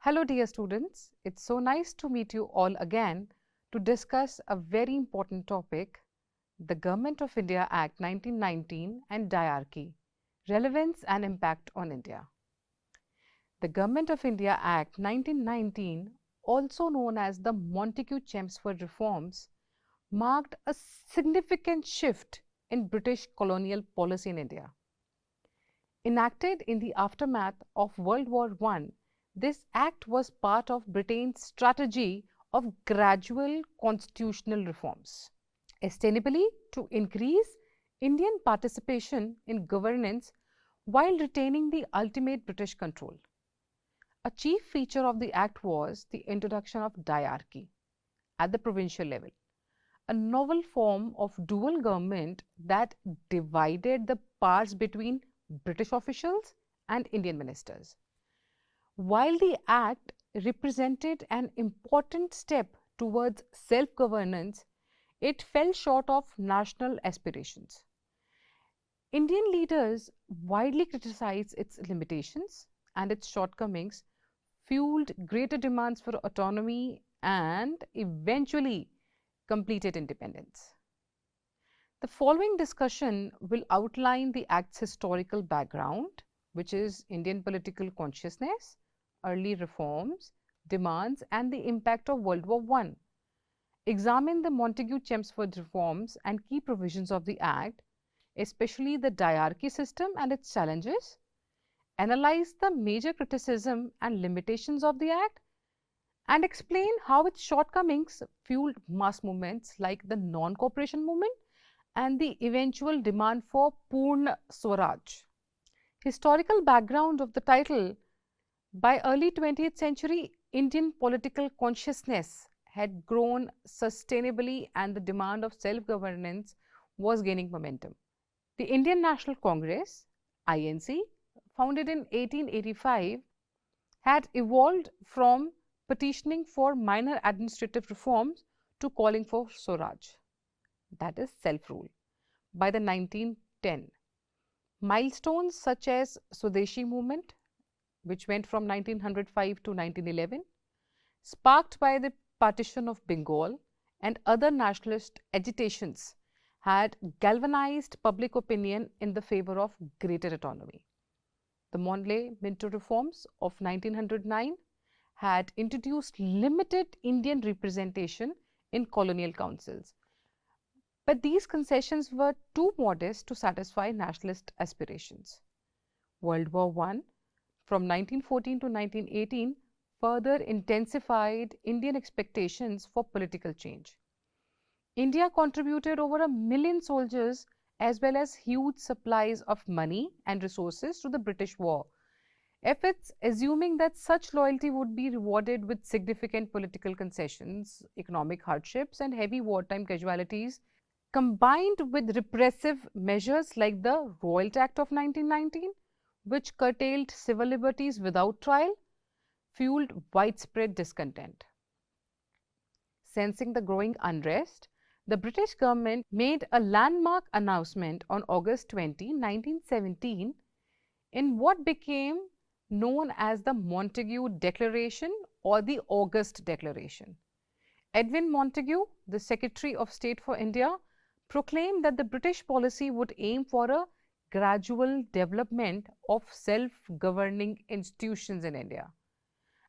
Hello dear students, it's so nice to meet you all again to discuss a very important topic, the Government of India Act 1919 and Dyarchy, Relevance and Impact on India. The Government of India Act 1919, also known as the Montagu-Chelmsford Reforms, marked a significant shift in British colonial policy in India. Enacted in the aftermath of World War I, this act was part of Britain's strategy of gradual constitutional reforms, ostensibly to increase Indian participation in governance while retaining the ultimate British control. A chief feature of the act was the introduction of Dyarchy at the provincial level, a novel form of dual government that divided the powers between British officials and Indian ministers. While the Act represented an important step towards self-governance, it fell short of national aspirations. Indian leaders widely criticized its limitations, and its shortcomings fueled greater demands for autonomy and eventually completed independence. The following discussion will outline the Act's historical background, which is Indian political consciousness, early reforms, demands, and the impact of World War I. Examine the Montagu-Chelmsford reforms and key provisions of the Act, especially the Dyarchy system and its challenges. Analyze the major criticism and limitations of the Act, and explain how its shortcomings fueled mass movements like the non-cooperation movement and the eventual demand for Purna Swaraj. Historical background of the title. By early 20th century, Indian political consciousness had grown sustainably and the demand of self-governance was gaining momentum. The Indian National Congress, INC, founded in 1885, had evolved from petitioning for minor administrative reforms to calling for Swaraj, that is self-rule, by the 1910. Milestones such as Swadeshi movement, which went from 1905 to 1911, sparked by the partition of Bengal and other nationalist agitations, had galvanized public opinion in the favor of greater autonomy. The Monley-Minto reforms of 1909 had introduced limited Indian representation in colonial councils, but these concessions were too modest to satisfy nationalist aspirations. World War I from 1914 to 1918 further intensified Indian expectations for political change. India contributed over 1 million soldiers as well as huge supplies of money and resources to the British war, efforts assuming that such loyalty would be rewarded with significant political concessions, economic hardships, and heavy wartime casualties, combined with repressive measures like the Royal Act of 1919, which curtailed civil liberties without trial, fueled widespread discontent. Sensing the growing unrest, the British government made a landmark announcement on August 20, 1917, in what became known as the Montagu Declaration or the August Declaration. Edwin Montagu, the Secretary of State for India, proclaimed that the British policy would aim for a gradual development of self-governing institutions in India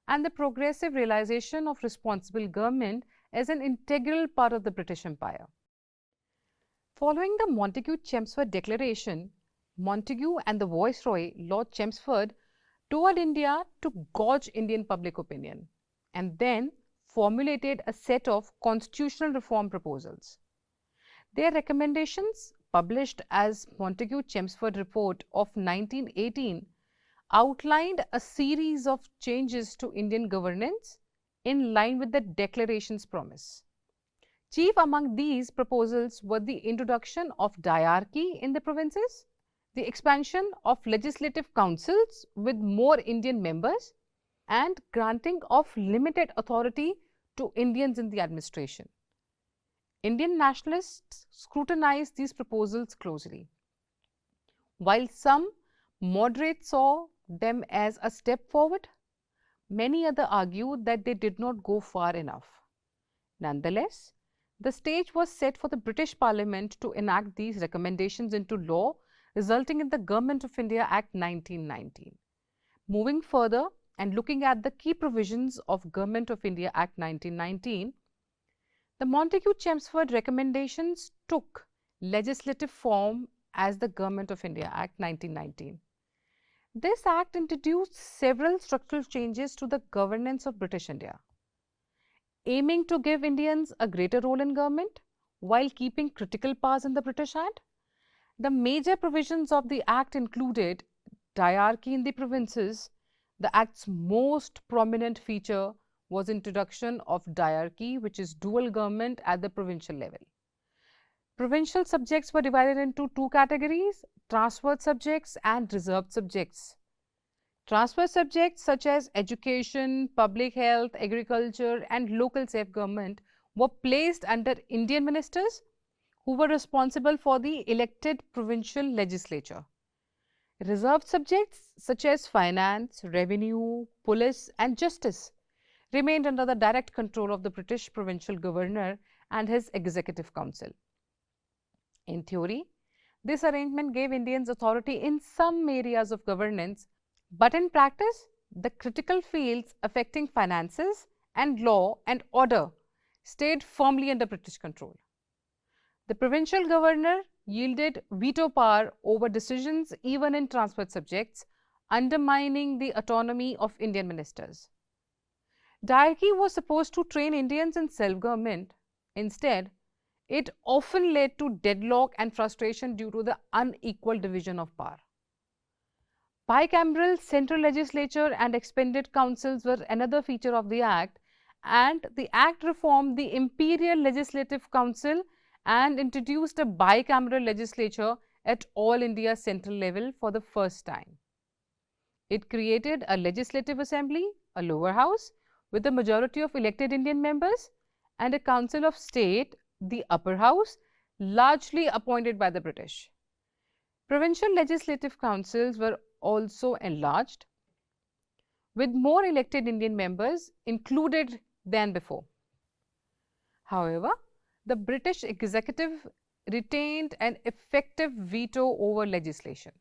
and the progressive realization of responsible government as an integral part of the British Empire. Following the Montagu-Chelmsford Declaration, Montagu and the Viceroy, Lord Chelmsford, toured India to gauge Indian public opinion and then formulated a set of constitutional reform proposals. Their recommendations, published as Montagu-Chelmsford Report of 1918, outlined a series of changes to Indian governance in line with the Declaration's promise. Chief among these proposals were the introduction of Dyarchy in the provinces, the expansion of legislative councils with more Indian members, and granting of limited authority to Indians in the administration. Indian nationalists scrutinized these proposals closely. While some moderates saw them as a step forward, Many others argued that they did not go far enough. Nonetheless, the stage was set for the British Parliament to enact these recommendations into law, resulting in the Government of India Act 1919. Moving further and looking at the key provisions of Government of India Act 1919, the Montagu-Chelmsford recommendations took legislative form as the Government of India Act 1919. This act introduced several structural changes to the governance of British India, aiming to give Indians a greater role in government while keeping critical powers in the British hand. The major provisions of the act included Dyarchy in the provinces. The act's most prominent feature was introduction of Dyarchy, which is dual government at the provincial level. Provincial subjects were divided into two categories: transferred subjects and reserved subjects. Transferred subjects such as education, public health, agriculture and local self-government were placed under Indian ministers who were responsible for the elected provincial legislature. Reserved subjects such as finance, revenue, police and justice remained under the direct control of the British provincial governor and his executive council. In theory, this arrangement gave Indians authority in some areas of governance, but in practice, the critical fields affecting finances and law and order stayed firmly under British control. The provincial governor yielded veto power over decisions even in transferred subjects, undermining the autonomy of Indian ministers. Dyarchy was supposed to train Indians in self-government. Instead, it often led to deadlock and frustration due to the unequal division of power. Bicameral central legislature and expanded councils were another feature of the Act, and the Act reformed the Imperial Legislative Council and introduced a bicameral legislature at all India central level for the first time. It created a legislative assembly, a lower house, with a majority of elected Indian members, and a council of state, the upper house, largely appointed by the British. Provincial legislative councils were also enlarged, with more elected Indian members included than before. However, the British executive retained an effective veto over legislation.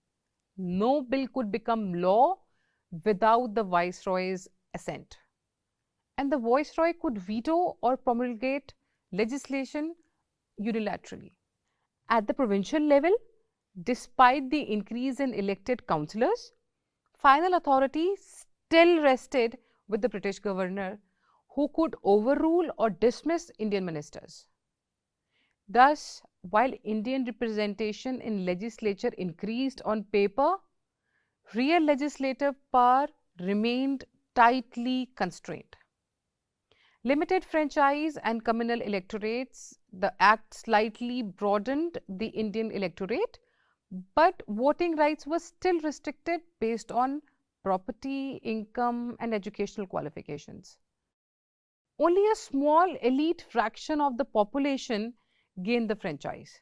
No bill could become law without the Viceroy's assent, and the Viceroy could veto or promulgate legislation unilaterally. At the provincial level, despite the increase in elected councillors, final authority still rested with the British governor, who could overrule or dismiss Indian ministers. Thus, while Indian representation in legislature increased on paper, real legislative power remained tightly constrained. Limited franchise and communal electorates, the Act slightly broadened the Indian electorate, but voting rights were still restricted based on property, income and educational qualifications. Only a small elite fraction of the population gained the franchise.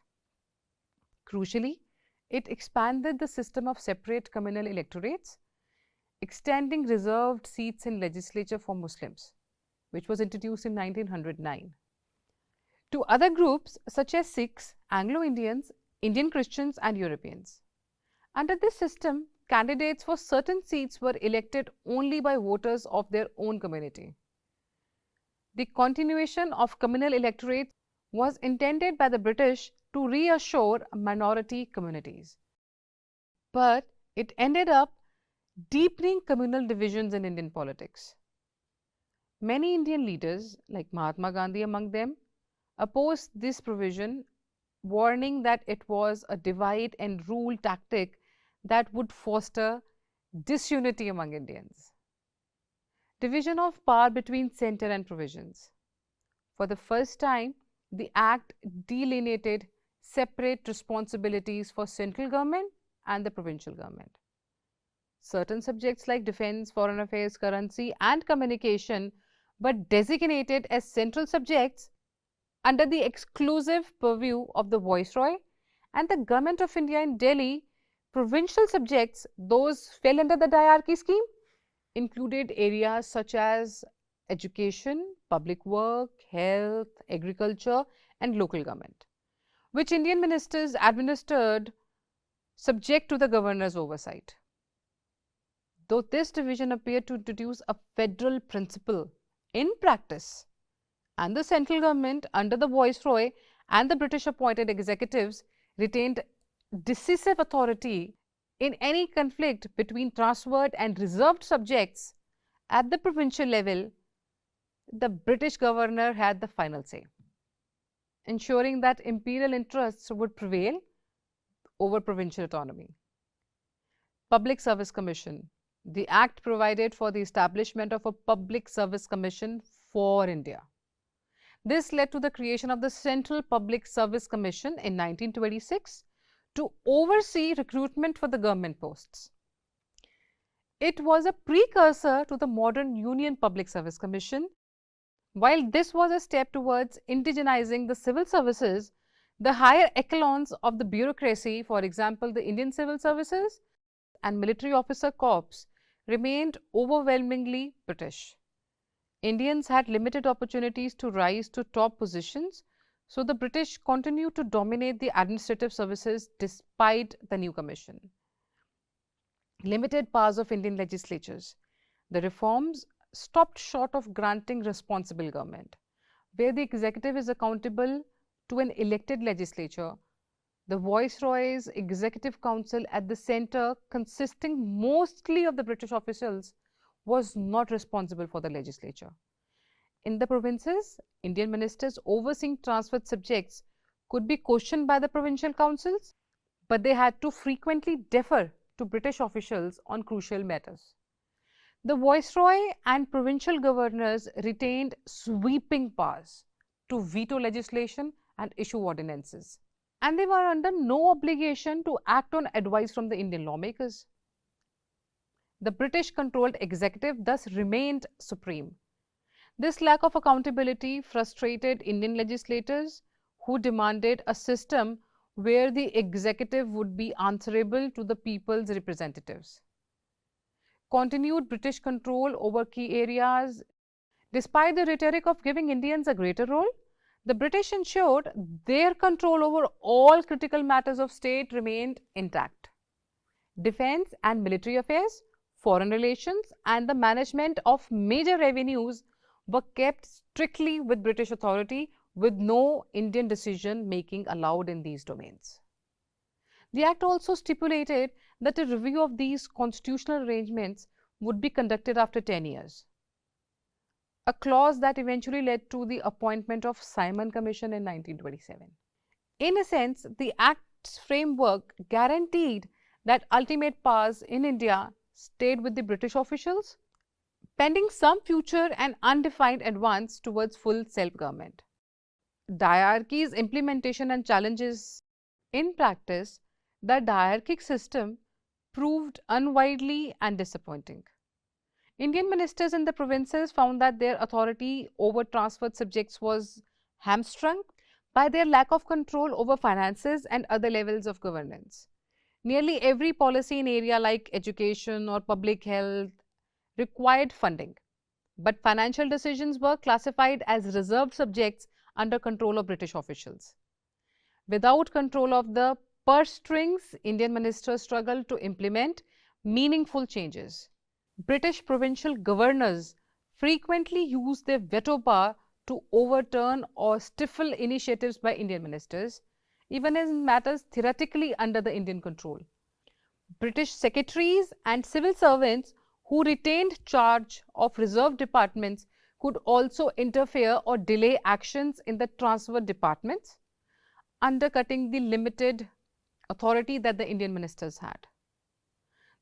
Crucially, it expanded the system of separate communal electorates, extending reserved seats in legislature for Muslims, which was introduced in 1909, to other groups such as Sikhs, Anglo-Indians, Indian Christians and Europeans. Under this system, candidates for certain seats were elected only by voters of their own community. The continuation of communal electorates was intended by the British to reassure minority communities, but it ended up deepening communal divisions in Indian politics. Many Indian leaders, like Mahatma Gandhi among them, opposed this provision, warning that it was a divide and rule tactic that would foster disunity among Indians. Division of power between centre and provisions. For the first time, the Act delineated separate responsibilities for central government and the provincial government. Certain subjects like defence, foreign affairs, currency and communication were designated as central subjects under the exclusive purview of the Viceroy and the Government of India in Delhi. Provincial subjects, those fell under the Dyarchy scheme, included areas such as education, public work, health, agriculture, and local government, which Indian ministers administered subject to the governor's oversight. Though this division appeared to introduce a federal principle, in practice, and the central government under the Viceroy and the British appointed executives retained decisive authority in any conflict between transferred and reserved subjects. At the provincial level, the British governor had the final say, ensuring that imperial interests would prevail over provincial autonomy. Public Service Commission. The Act provided for the establishment of a Public Service Commission for India. This led to the creation of the Central Public Service Commission in 1926 to oversee recruitment for the government posts. It was a precursor to the modern Union Public Service Commission. While this was a step towards indigenizing the civil services, the higher echelons of the bureaucracy, for example, the Indian Civil Services and Military Officer Corps, remained overwhelmingly British. Indians had limited opportunities to rise to top positions, so the British continued to dominate the administrative services despite the new commission. Limited powers of Indian legislatures. The reforms stopped short of granting responsible government, where the executive is accountable to an elected legislature. The Viceroy's Executive Council at the centre, consisting mostly of the British officials, was not responsible for the legislature. In the provinces, Indian ministers overseeing transferred subjects could be questioned by the provincial councils, but they had to frequently defer to British officials on crucial matters. The Viceroy and provincial governors retained sweeping powers to veto legislation and issue ordinances, and they were under no obligation to act on advice from the Indian lawmakers. The British-controlled executive thus remained supreme. This lack of accountability frustrated Indian legislators, who demanded a system where the executive would be answerable to the people's representatives. Continued British control over key areas. Despite the rhetoric of giving Indians a greater role, the British ensured their control over all critical matters of state remained intact. Defence and military affairs, foreign relations, and the management of major revenues were kept strictly with British authority, with no Indian decision making allowed in these domains. The Act also stipulated that a review of these constitutional arrangements would be conducted after 10 years. A clause that eventually led to the appointment of Simon Commission in 1927. In a sense, the Act's framework guaranteed that ultimate powers in India stayed with the British officials, pending some future and undefined advance towards full self-government. Dyarchy's implementation and challenges. In practice, the dyarchic system proved unwieldy and disappointing. Indian ministers in the provinces found that their authority over transferred subjects was hamstrung by their lack of control over finances and other levels of governance. Nearly every policy in area like education or public health required funding, but financial decisions were classified as reserved subjects under control of British officials. Without control of the purse strings, Indian ministers struggled to implement meaningful changes. British provincial governors frequently used their veto power to overturn or stifle initiatives by Indian ministers, even in matters theoretically under the Indian control. British secretaries and civil servants who retained charge of reserved departments could also interfere or delay actions in the transferred departments, undercutting the limited authority that the Indian ministers had.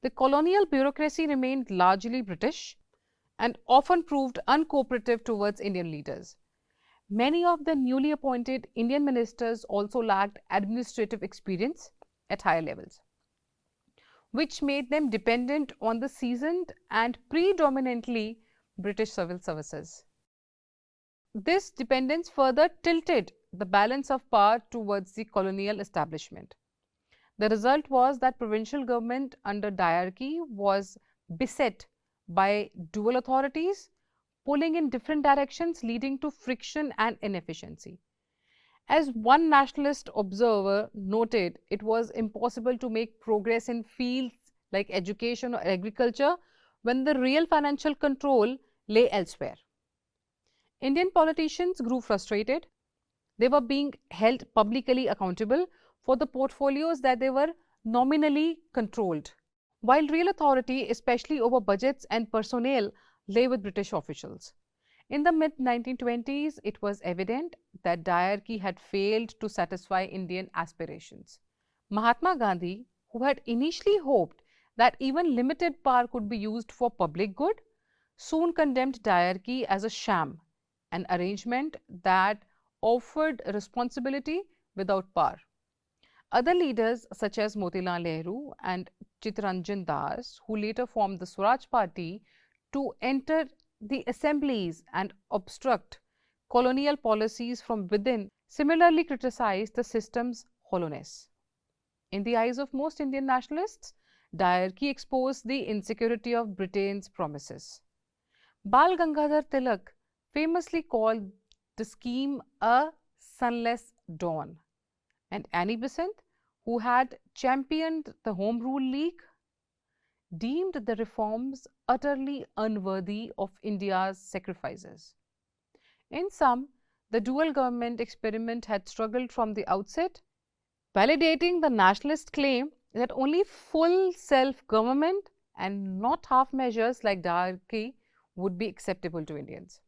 The colonial bureaucracy remained largely British and often proved uncooperative towards Indian leaders. Many of the newly appointed Indian ministers also lacked administrative experience at higher levels, which made them dependent on the seasoned and predominantly British civil services. This dependence further tilted the balance of power towards the colonial establishment. The result was that provincial government under Dyarchy was beset by dual authorities, pulling in different directions, leading to friction and inefficiency. As one nationalist observer noted, it was impossible to make progress in fields like education or agriculture when the real financial control lay elsewhere. Indian politicians grew frustrated. They were being held publicly accountable for the portfolios that they were nominally controlled, while real authority, especially over budgets and personnel, lay with British officials. In the mid 1920s, it was evident that Dyarchy had failed to satisfy Indian aspirations. Mahatma Gandhi, who had initially hoped that even limited power could be used for public good, soon condemned Dyarchy as a sham, an arrangement that offered responsibility without power. Other leaders such as Motilal Nehru and Chittaranjan Das, who later formed the Swaraj Party, to enter the assemblies and obstruct colonial policies from within, similarly criticized the system's hollowness. In the eyes of most Indian nationalists, Dyarchy exposed the insecurity of Britain's promises. Bal Gangadhar Tilak famously called the scheme a sunless dawn, and Annie Besant, who had championed the Home Rule League, deemed the reforms utterly unworthy of India's sacrifices. In sum, the dual government experiment had struggled from the outset, validating the nationalist claim that only full self-government and not half measures like Dyarchy would be acceptable to Indians.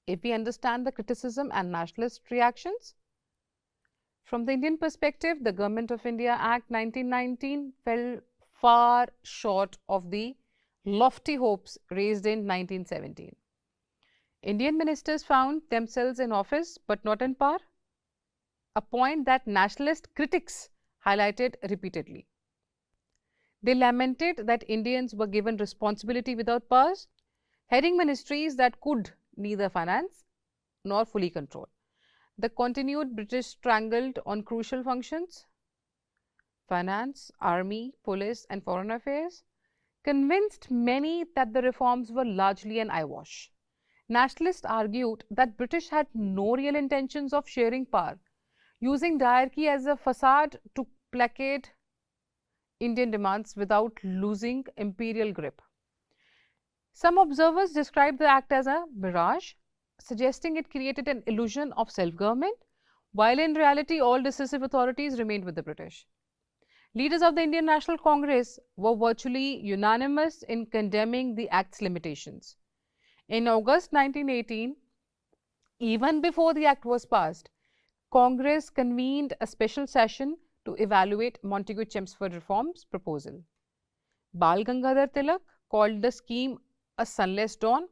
If we understand the criticism and nationalist reactions, from the Indian perspective, the Government of India Act 1919 fell far short of the lofty hopes raised in 1917. Indian ministers found themselves in office but not in power, a point that nationalist critics highlighted repeatedly. They lamented that Indians were given responsibility without powers, heading ministries that could neither finance nor fully control. The continued British strangled on crucial functions, finance, army, police and foreign affairs, convinced many that the reforms were largely an eyewash. Nationalists argued that British had no real intentions of sharing power, using Dyarchy as a facade to placate Indian demands without losing imperial grip. Some observers described the act as a mirage, suggesting it created an illusion of self-government, while in reality all decisive authorities remained with the British. Leaders of the Indian National Congress were virtually unanimous in condemning the Act's limitations. In August 1918, even before the Act was passed, Congress convened a special session to evaluate Montagu-Chelmsford reforms proposal. Bal Gangadhar Tilak called the scheme a sunless dawn,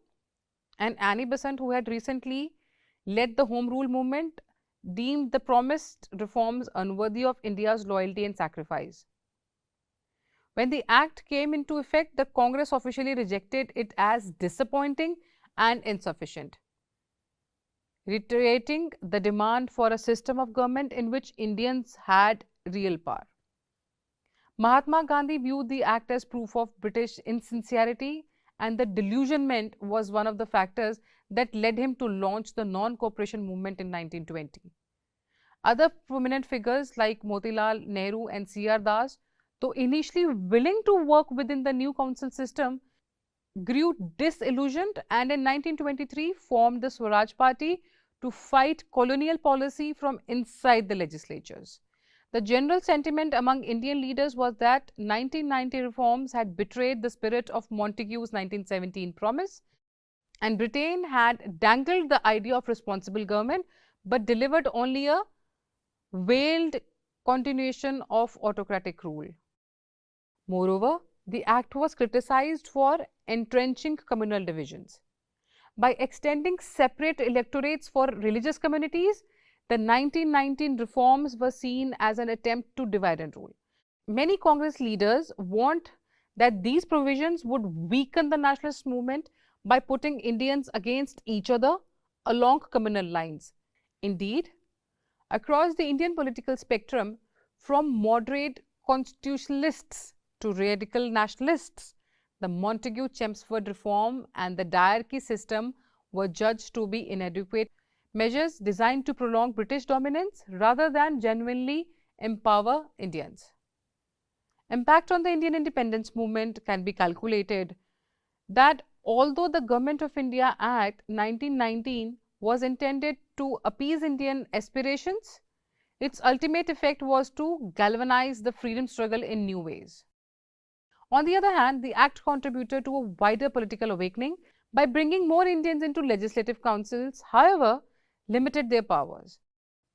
and Annie Besant, who had recently led the Home Rule movement, deemed the promised reforms unworthy of India's loyalty and sacrifice. When the Act came into effect, the Congress officially rejected it as disappointing and insufficient, reiterating the demand for a system of government in which Indians had real power. Mahatma Gandhi viewed the Act as proof of British insincerity, and the delusionment was one of the factors that led him to launch the non-cooperation movement in 1920. Other prominent figures like Motilal Nehru and C.R. Das, though initially willing to work within the new council system, grew disillusioned and in 1923 formed the Swaraj Party to fight colonial policy from inside the legislatures. The general sentiment among Indian leaders was that 1990 reforms had betrayed the spirit of Montagu's 1917 promise, and Britain had dangled the idea of responsible government but delivered only a veiled continuation of autocratic rule. Moreover, the Act was criticized for entrenching communal divisions. By extending separate electorates for religious communities, the 1919 reforms were seen as an attempt to divide and rule. Many Congress leaders warned that these provisions would weaken the nationalist movement by putting Indians against each other along communal lines. Indeed, across the Indian political spectrum, from moderate constitutionalists to radical nationalists, The Montagu-Chelmsford reform and the Dyarchy system were judged to be inadequate measures designed to prolong British dominance rather than genuinely empower Indians. Impact on the Indian independence movement can be calculated that although the Government of India Act 1919 was intended to appease Indian aspirations, its ultimate effect was to galvanize the freedom struggle in new ways. On the other hand, the Act contributed to a wider political awakening by bringing more Indians into legislative councils, however, limited their powers.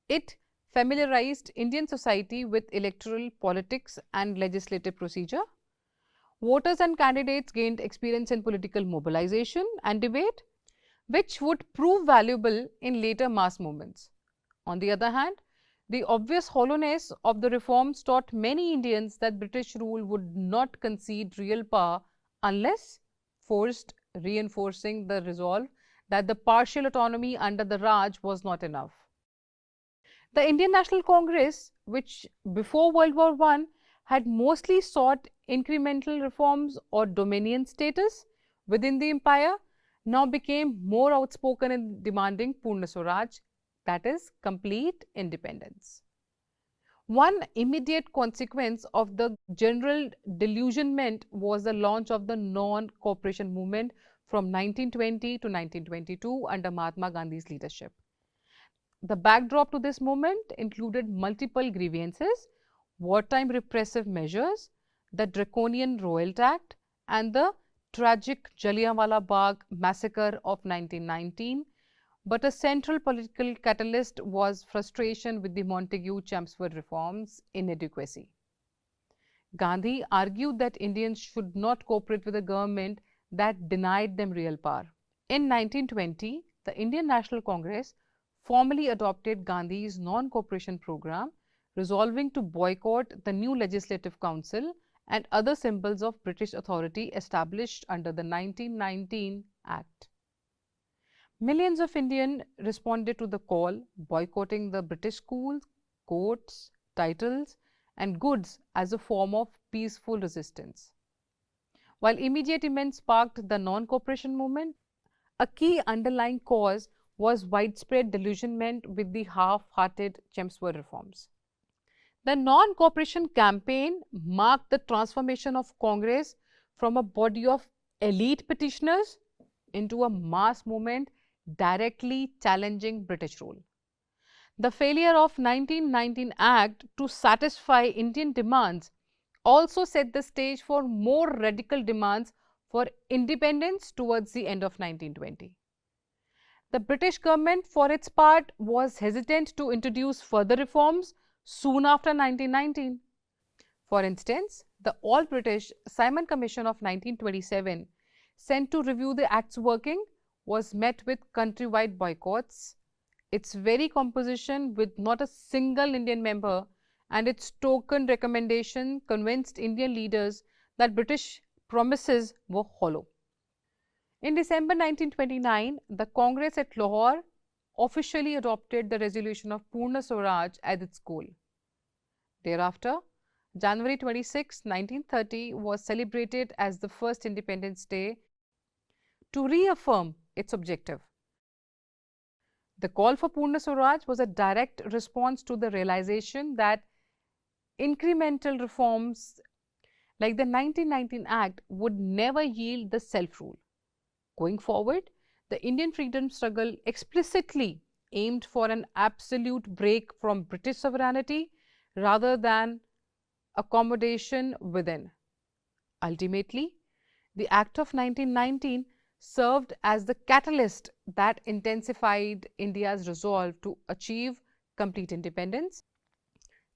It familiarized Indian society with electoral politics and legislative procedure. Voters and candidates gained experience in political mobilization and debate, which would prove valuable in later mass movements. On the other hand, the obvious hollowness of the reforms taught many Indians that British rule would not concede real power unless forced, reinforcing the resolve that the partial autonomy under the Raj was not enough. The Indian National Congress, which before World War I had mostly sought incremental reforms or dominion status within the empire, now became more outspoken in demanding Purna Swaraj, that is, complete independence. One immediate consequence of the general delusionment was the launch of the non-cooperation movement from 1920 to 1922 under Mahatma Gandhi's leadership. The backdrop to this movement included multiple grievances, wartime repressive measures, the draconian Royal Act, and the tragic Jallianwala Bagh massacre of 1919. But a central political catalyst was frustration with the Montagu-Chelmsford reforms' inadequacy. Gandhi argued that Indians should not cooperate with a government that denied them real power. In 1920, the Indian National Congress formally adopted Gandhi's non-cooperation program, resolving to boycott the new Legislative Council and other symbols of British authority established under the 1919 Act. Millions of Indians responded to the call, boycotting the British schools, courts, titles, and goods as a form of peaceful resistance. While immediate events sparked the non-cooperation movement, a key underlying cause was widespread delusionment with the half-hearted Chelmsford reforms. The non-cooperation campaign marked the transformation of Congress from a body of elite petitioners into a mass movement directly challenging British rule. The failure of 1919 Act to satisfy Indian demands also set the stage for more radical demands for independence towards the end of 1920. The British government, for its part, was hesitant to introduce further reforms soon after 1919. For instance, the All-British Simon Commission of 1927, sent to review the Act's working, was met with countrywide boycotts. Its very composition, with not a single Indian member, and its token recommendation convinced Indian leaders that British promises were hollow. In December 1929, the Congress at Lahore officially adopted the resolution of Purna Swaraj as its goal. Thereafter, January 26, 1930 was celebrated as the first Independence Day to reaffirm its objective. The call for Purna Swaraj was a direct response to the realization that incremental reforms like the 1919 Act would never yield the self-rule. Going forward, the Indian freedom struggle explicitly aimed for an absolute break from British sovereignty rather than accommodation within. Ultimately, the Act of 1919 served as the catalyst that intensified India's resolve to achieve complete independence.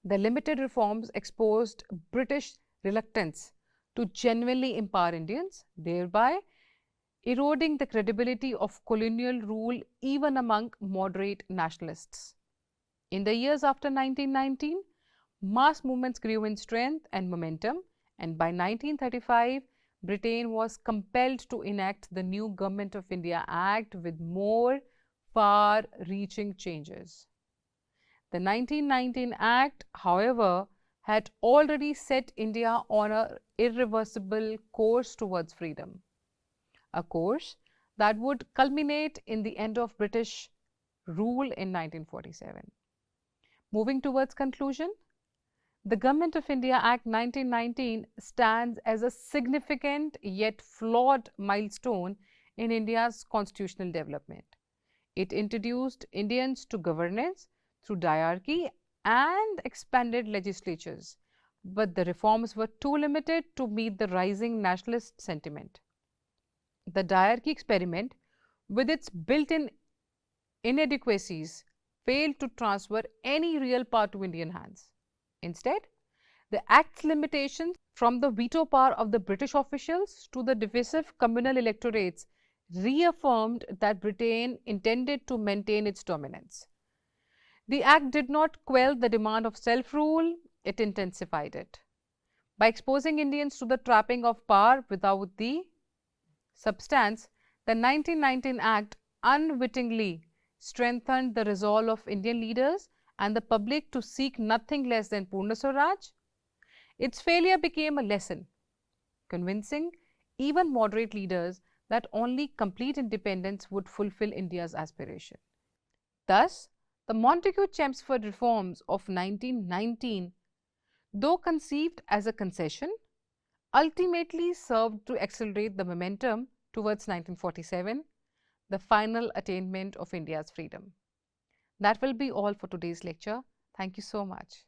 The limited reforms exposed British reluctance to genuinely empower Indians, thereby eroding the credibility of colonial rule even among moderate nationalists. In the years after 1919, mass movements grew in strength and momentum, and by 1935, Britain was compelled to enact the new Government of India Act with more far-reaching changes. The 1919 Act, however, had already set India on an irreversible course towards freedom, a course that would culminate in the end of British rule in 1947. Moving towards conclusion, the Government of India Act 1919 stands as a significant yet flawed milestone in India's constitutional development. It introduced Indians to governance through dyarchy and expanded legislatures, but the reforms were too limited to meet the rising nationalist sentiment. The dyarchy experiment, with its built-in inadequacies, failed to transfer any real power to Indian hands. Instead, the Act's limitations, from the veto power of the British officials to the divisive communal electorates, reaffirmed that Britain intended to maintain its dominance. The Act did not quell the demand of self-rule, it intensified it. By exposing Indians to the trapping of power without the substance, the 1919 Act unwittingly strengthened the resolve of Indian leaders and the public to seek nothing less than Purna Swaraj. Its failure became a lesson, convincing even moderate leaders that only complete independence would fulfill India's aspiration. Thus, the Montagu-Chelmsford reforms of 1919, though conceived as a concession, ultimately served to accelerate the momentum towards 1947, the final attainment of India's freedom. That will be all for today's lecture. Thank you so much.